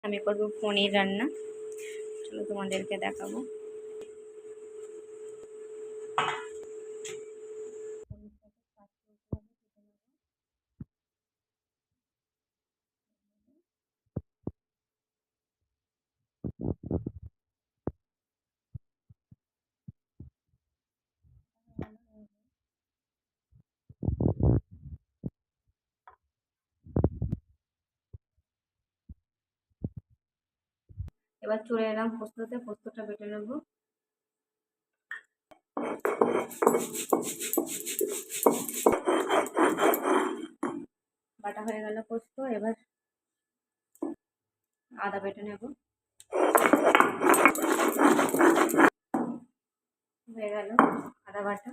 আমি করব পনির রান্না। চলো তোমাদেরকে দেখাবো। এবার চলে এলাম পোস্ততে, পোস্তটা বেটে নেব। বাটা হয়ে গেল পোস্ত, এবার আদা বেটে নেব। হয়ে গেল আদা বাটা।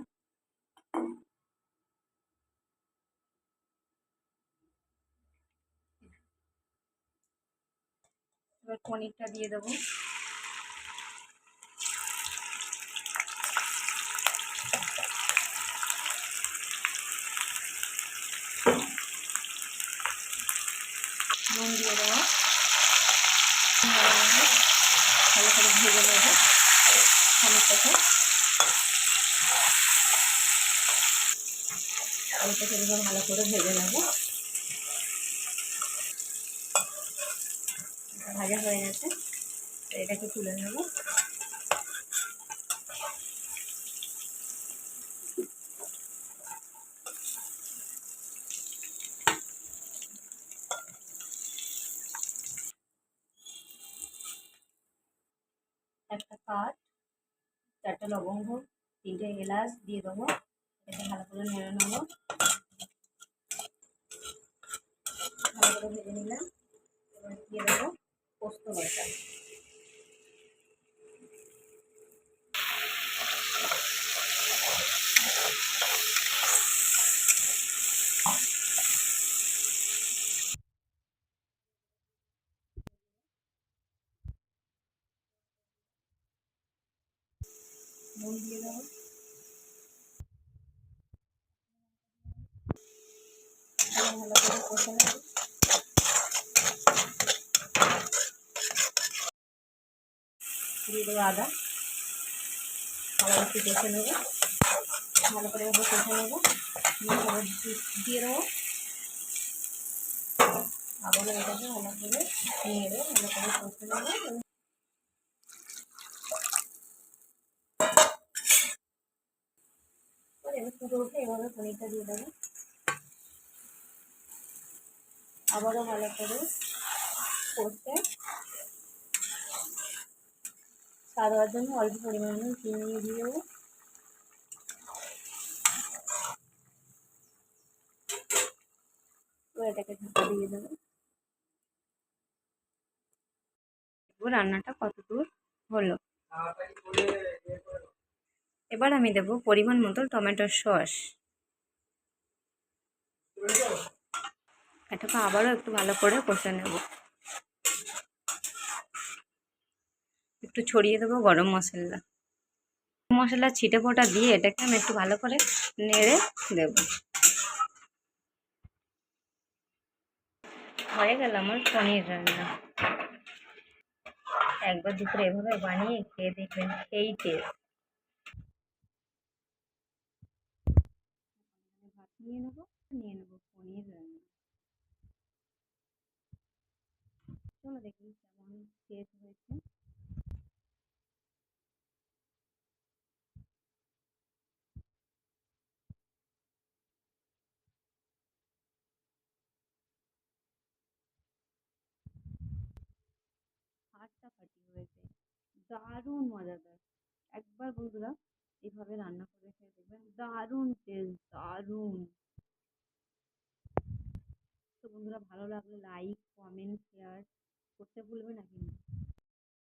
এবার পনিরটা দিয়ে দেবো। নুন দিয়ে দেবো, ভালো করে ভেজে নেবো খানিকটাকে। আলুটাকে এবার ভালো করে ভেজে নেবো। ভাজা হয়ে গেছে, এটাকে তুলে নেব। একটা কাঠ, 4টে লবঙ্গ, 3টে এলাচ দিয়ে দেবো। এটাকে ভালো করে নেড়ে নেবো। ভালো করে ভেজে নিলাম। এবার দিয়ে দেবো পোস্ত বাটা। নুন দিয়ে দেবো। ভালো করে কষে নেবো। দিয়ে দেবো আদা। আবার একটু কষে নেবো। ভালো করে এবার কষে নেবো। দিয়ে দেবো। আবারও এটাকে ভালো করে নেড়ে ভালো করে কষে নেবো। এবার ফুটে উঠে এভাবে পনিরটা দিয়ে দেবো। আবারও ভালো করে কষে স্বাদ হওয়ার জন্য অল্প পরিমাণে চিনি দিয়ে দেবো। এটাকে ঢাকা দিয়ে দেবো। রান্নাটা কত দূর হলো। এবার আমি দেবো পরিমাণ মতো টমেটো সস। এটাকে আবারও একটু ভালো করে কষে নেব। একটু ছড়িয়ে দেবো গরম মশলা। মশলা ছিটে ফোঁটা দিয়ে এটাকে আমি একটু ভালো করে নেড়ে দেব। হয়ে গেল আমার পনির রান্না। একবার দুপুরে এভাবে বানিয়ে খেয়ে দেখবেন, সেই টেস্ট। ভাত নিয়ে নেবো পনির রান্না। চলো দেখি কেমন টেস্ট হয়েছে। ফাটাফাটি হয়েছে, দারুণ মজাদার। একবার বন্ধুরা এইভাবে রান্না করে খেয়ে দেখবেন, দারুণ টেস্ট, দারুণ। তো বন্ধুরা ভালো লাগলে লাইক, কমেন্ট, শেয়ার করতে ভুলবে না কিন্তু।